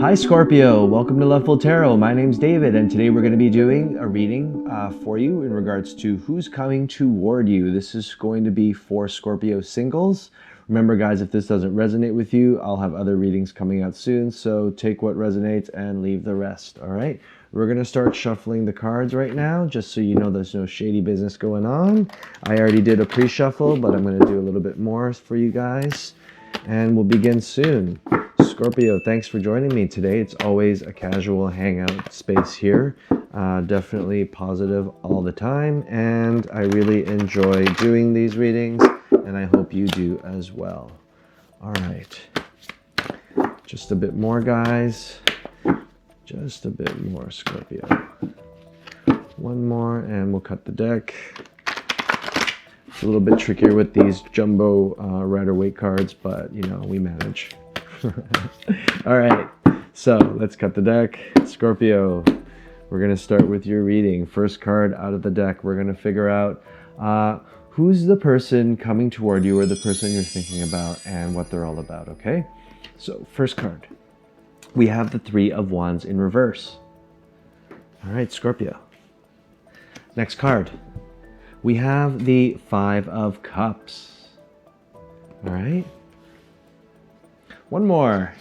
Hi Scorpio, welcome to Loveful Tarot. My name's David and today we're going to be doing a reading for you in regards to who's coming toward you. This is going to be for Scorpio Singles. Remember guys, if this doesn't resonate with you, I'll have other readings coming out soon, so take what resonates and leave the rest, all right? We're going to start shuffling the cards right now, just so you know there's no shady business going on. I already did a pre-shuffle, but I'm going to do a little bit more for you guys, and we'll begin soon. Scorpio, thanks for joining me today. It's always a casual hangout space here. Definitely positive all the time, and I really enjoy doing these readings, and I hope you do as well. All right. Just a bit more, guys. Just a bit more, Scorpio. One more, and we'll cut the deck. It's a little bit trickier with these jumbo Rider-Waite cards, but, you know, we manage. All right, so let's cut the deck. Scorpio, we're going to start with your reading. First card out of the deck, we're going to figure out who's the person coming toward you or the person you're thinking about and what they're all about, okay? So first card, we have the Three of Wands in reverse. All right, Scorpio. Next card, we have the Five of Cups. All right. One more.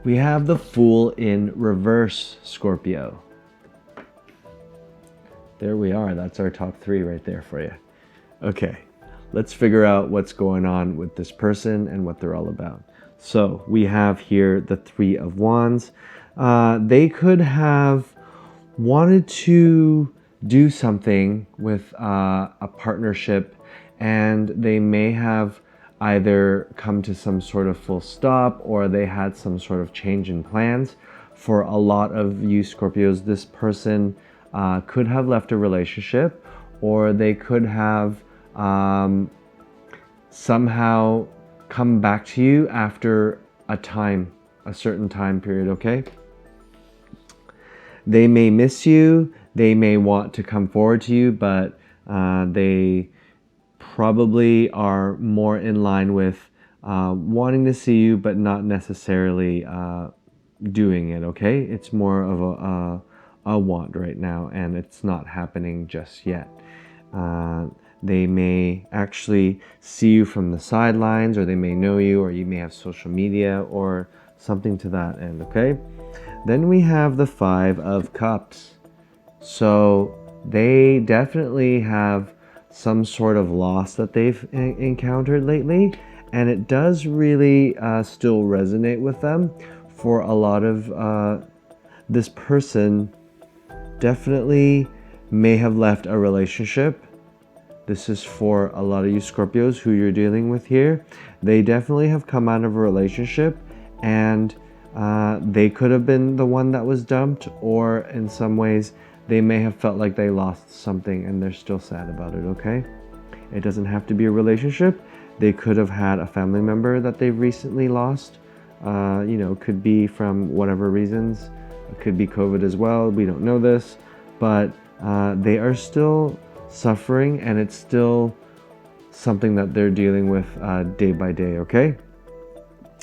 We have the Fool in reverse, Scorpio. There we are. That's our top three right there for you. Okay, let's figure out what's going on with this person and what they're all about. So we have here the Three of Wands. They could have wanted to do something with a partnership, and they may have either come to some sort of full stop or they had some sort of change in plans. For a lot of you Scorpios, this person could have left a relationship, or they could have somehow come back to you after a certain time period, okay? They may miss you, they may want to come forward to you, but they probably are more in line with wanting to see you, but not necessarily doing it, okay? It's more of a want right now, and it's not happening just yet. They may actually see you from the sidelines, or they may know you, or you may have social media, or something to that end, okay? Then we have the Five of Cups. So they definitely have some sort of loss that they've encountered lately, and it does really still resonate with them. For a lot of this person definitely may have left a relationship. This is for a lot of you Scorpios who you're dealing with here. They definitely have come out of a relationship, and they could have been the one that was dumped, or in some ways they may have felt like they lost something and they're still sad about it, okay? It doesn't have to be a relationship. They could have had a family member that they've recently lost. You know, could be from whatever reasons. It could be COVID as well. We don't know this, but they are still suffering, and it's still something that they're dealing with day by day, okay?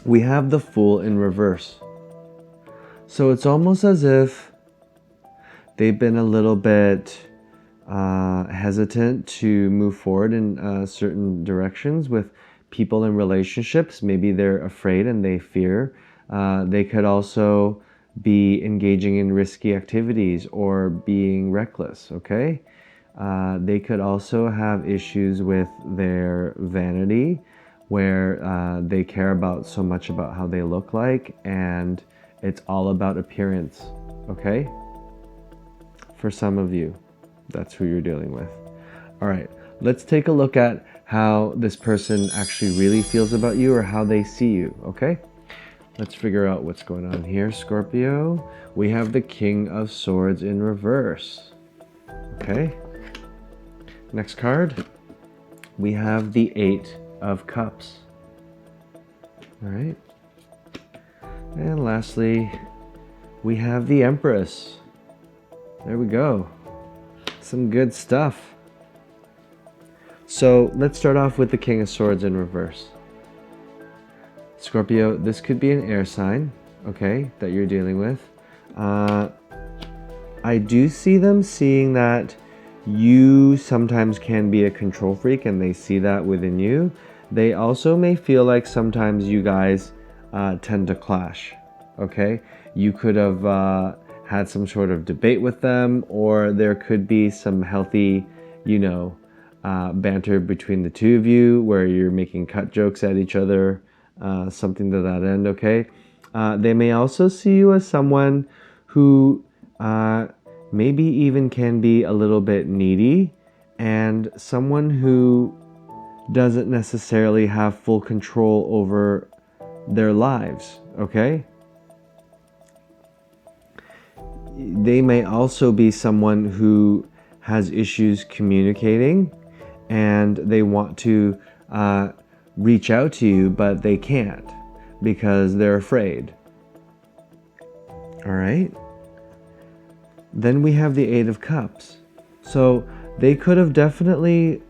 We have the Fool in reverse. So it's almost as if they've been a little bit hesitant to move forward in certain directions with people in relationships. Maybe they're afraid and they fear. They could also be engaging in risky activities or being reckless, okay? They could also have issues with their vanity, where they care about so much about how they look like, and it's all about appearance, okay? For some of you, that's who you're dealing with. All right, let's take a look at how this person actually really feels about you, or how they see you, okay? Let's figure out what's going on here, Scorpio. We have the King of Swords in reverse, okay? Next card, we have the Eight of Cups, all right? And lastly, we have the Empress. There we go. Some good stuff. So let's start off with the King of Swords in reverse. Scorpio, this could be an air sign. okay, that you're dealing with. I do see them seeing that you sometimes can be a control freak, and they see that within you. They also may feel like sometimes you guys tend to clash, okay? You could have had some sort of debate with them, or there could be some healthy, banter between the two of you where you're making cut jokes at each other, something to that end, okay? They may also see you as someone who maybe even can be a little bit needy, and someone who doesn't necessarily have full control over their lives, okay? They may also be someone who has issues communicating, and they want to reach out to you, but they can't because they're afraid. All right? Then we have the Eight of Cups. So they could have definitely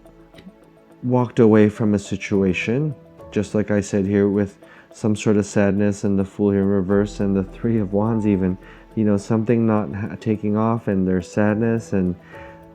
walked away from a situation, just like I said here, with some sort of sadness, and the Fool here in reverse, and the Three of Wands even, something not taking off, and their sadness. And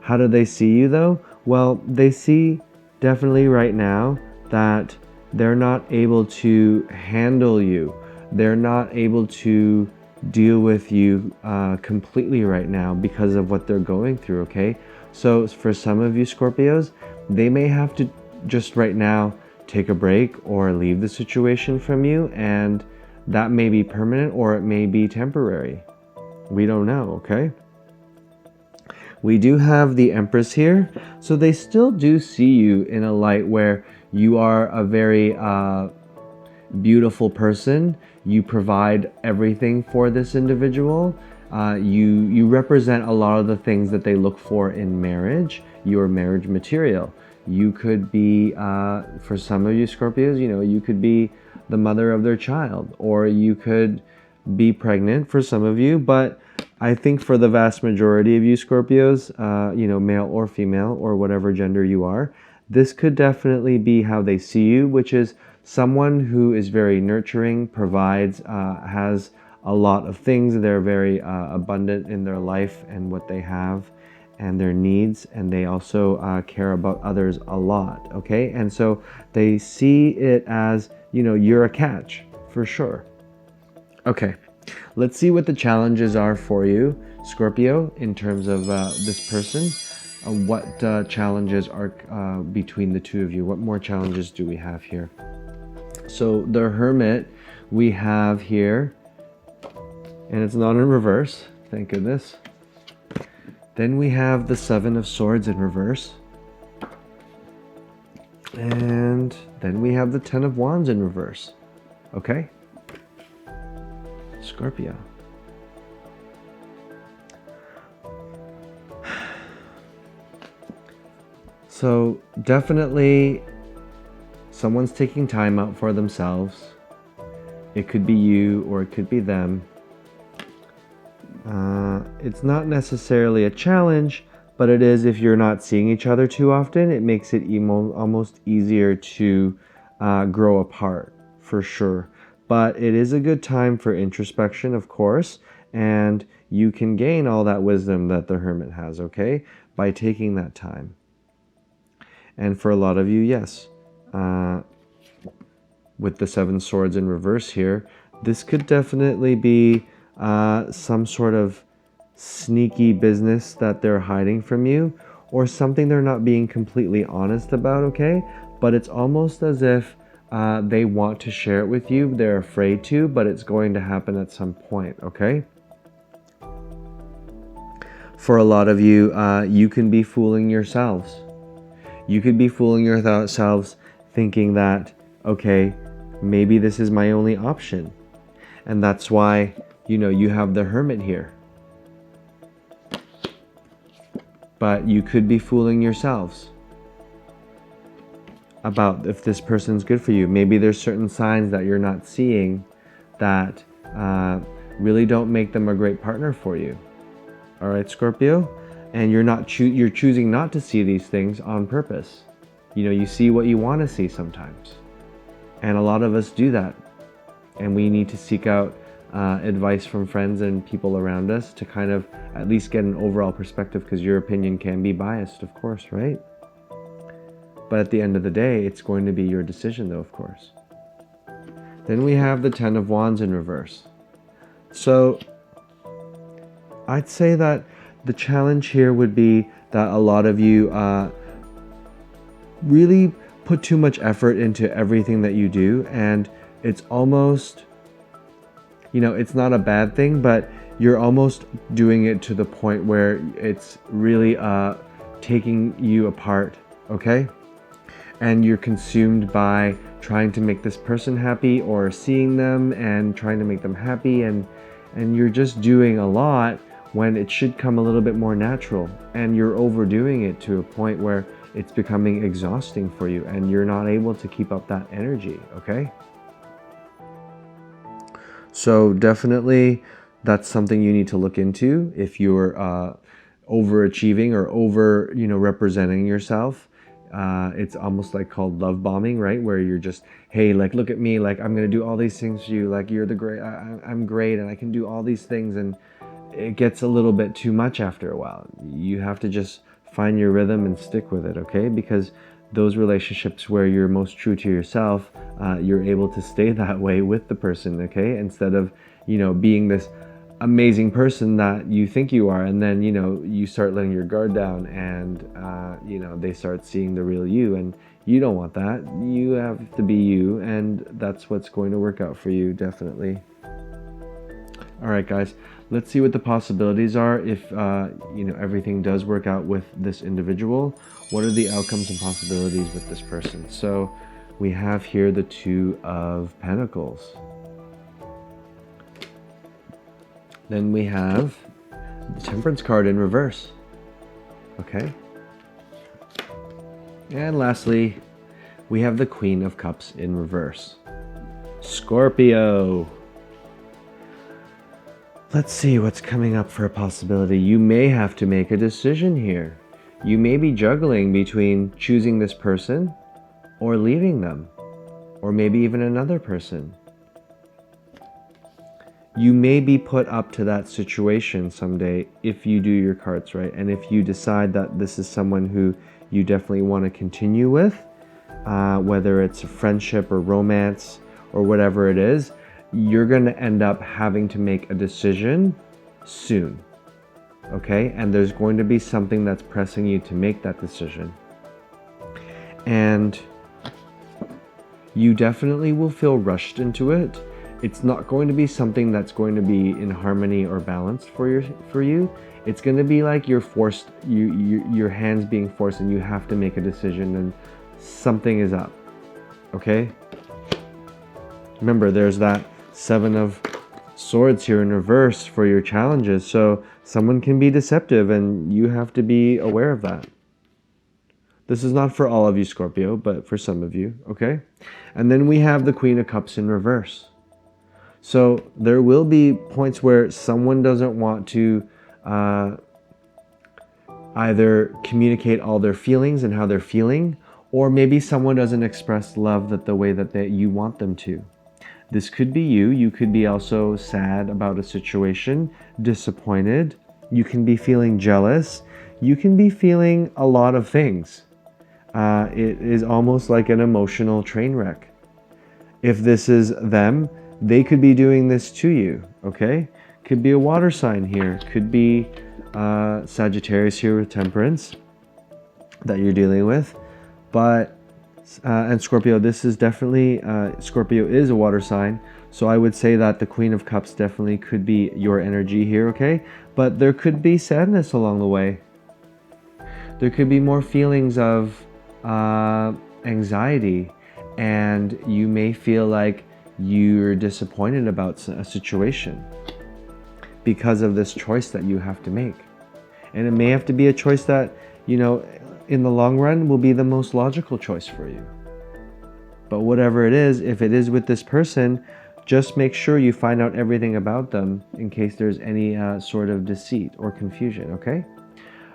how do they see you though? Well, they see definitely right now that they're not able to handle you. They're not able to deal with you completely right now because of what they're going through, okay? So for some of you Scorpios, they may have to just right now take a break or leave the situation from you, and that may be permanent or it may be temporary. We don't know, okay? We do have the Empress here, so they still do see you in a light where you are a very beautiful person. You provide everything for this individual. You represent a lot of the things that they look for in marriage. Your marriage material. You could be, for some of you Scorpios, you could be the mother of their child, or you could be pregnant for some of you. But I think for the vast majority of you Scorpios, male or female or whatever gender you are, this could definitely be how they see you, which is someone who is very nurturing, provides, has a lot of things. They're very abundant in their life and what they have and their needs, and they also care about others a lot, okay? And so they see it as, you're a catch, for sure. Okay, let's see what the challenges are for you, Scorpio, in terms of this person. What challenges are between the two of you? What more challenges do we have here? So the Hermit we have here, and it's not in reverse, thank goodness. Then we have the Seven of Swords in reverse. And then we have the Ten of Wands in reverse. Okay? Scorpio. So definitely someone's taking time out for themselves. It could be you or it could be them. It's not necessarily a challenge, but it is if you're not seeing each other too often, it makes it almost easier to grow apart, for sure. But it is a good time for introspection, of course, and you can gain all that wisdom that the Hermit has, okay, by taking that time. And for a lot of you, yes, with the Seven Swords in reverse here, this could definitely be some sort of sneaky business that they're hiding from you, or something they're not being completely honest about, okay? But it's almost as if they want to share it with you, they're afraid to, but it's going to happen at some point, okay? For a lot of you, you can be fooling yourselves. You could be fooling yourselves thinking that, okay, maybe this is my only option. And that's why, you have the Hermit here. But you could be fooling yourselves about if this person's good for you. Maybe there's certain signs that you're not seeing that really don't make them a great partner for you. All right, Scorpio? And you're choosing not to see these things on purpose. You see what you want to see sometimes. And a lot of us do that. And we need to seek out advice from friends and people around us to kind of at least get an overall perspective, because your opinion can be biased, of course, right? But at the end of the day, it's going to be your decision though, of course. Then we have the Ten of Wands in reverse. So I'd say that the challenge here would be that a lot of you really put too much effort into everything that you do, and it's almost, it's not a bad thing, but you're almost doing it to the point where it's really taking you apart, okay? And you're consumed by trying to make this person happy, or seeing them and trying to make them happy, and you're just doing a lot when it should come a little bit more natural, and you're overdoing it to a point where it's becoming exhausting for you and you're not able to keep up that energy, okay? So definitely that's something you need to look into if you're overachieving or over, representing yourself. It's almost like called love bombing, right? Where you're just, hey, like, look at me, like, I'm gonna do all these things for you, like, you're the great, I'm great, and I can do all these things, and it gets a little bit too much after a while. You have to just find your rhythm and stick with it, okay? Because those relationships where you're most true to yourself, you're able to stay that way with the person, okay? Instead of, being this amazing person that you think you are, and then, you start letting your guard down, and, they start seeing the real you, and you don't want that. You have to be you, and that's what's going to work out for you, definitely. All right, guys, let's see what the possibilities are if, everything does work out with this individual. What are the outcomes and possibilities with this person? So we have here the Two of Pentacles. Then we have the Temperance card in reverse. Okay. And lastly, we have the Queen of Cups in reverse. Scorpio. Let's see what's coming up for a possibility. You may have to make a decision here. You may be juggling between choosing this person or leaving them, or maybe even another person. You may be put up to that situation someday if you do your cards right, and if you decide that this is someone who you definitely want to continue with, whether it's a friendship or romance or whatever it is, you're going to end up having to make a decision soon, okay? And there's going to be something that's pressing you to make that decision. And you definitely will feel rushed into it. It's not going to be something that's going to be in harmony or balanced for you. It's going to be like you're forced, your hands being forced, and you have to make a decision, and something is up, okay? Remember, there's that Seven of Swords here in reverse for your challenges. So someone can be deceptive, and you have to be aware of that. This is not for all of you, Scorpio, but for some of you, okay? And then we have the Queen of Cups in reverse. So there will be points where someone doesn't want to either communicate all their feelings and how they're feeling, or maybe someone doesn't express love the way that you want them to. This could be you. You could be also sad about a situation, disappointed. You can be feeling jealous. You can be feeling a lot of things. It is almost like an emotional train wreck. If this is them, they could be doing this to you, okay? Could be a water sign here. Could be Sagittarius here with Temperance that you're dealing with. But and Scorpio, this is definitely, Scorpio is a water sign, so I would say that the Queen of Cups definitely could be your energy here, okay? But there could be sadness along the way. There could be more feelings of anxiety, and you may feel like you're disappointed about a situation because of this choice that you have to make. And it may have to be a choice that, in the long run will be the most logical choice for you. But whatever it is, if it is with this person, just make sure you find out everything about them in case there's any sort of deceit or confusion, okay?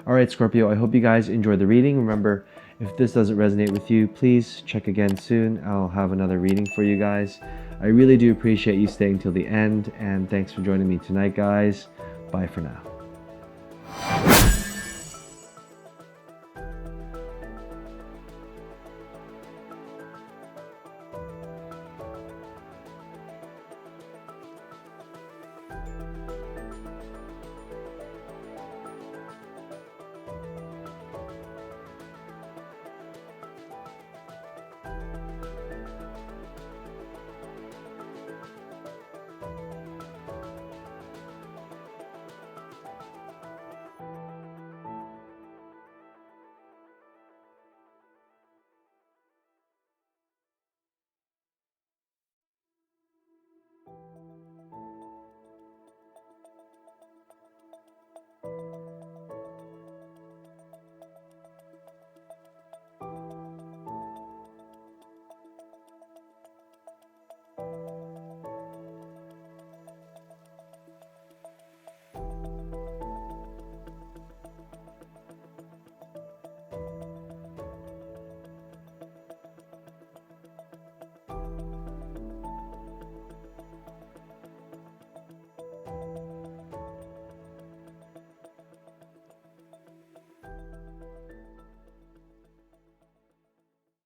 All right, Scorpio, I hope you guys enjoyed the reading. Remember, if this doesn't resonate with you, please check again soon. I'll have another reading for you guys. I really do appreciate you staying till the end, and thanks for joining me tonight, guys. Bye for now.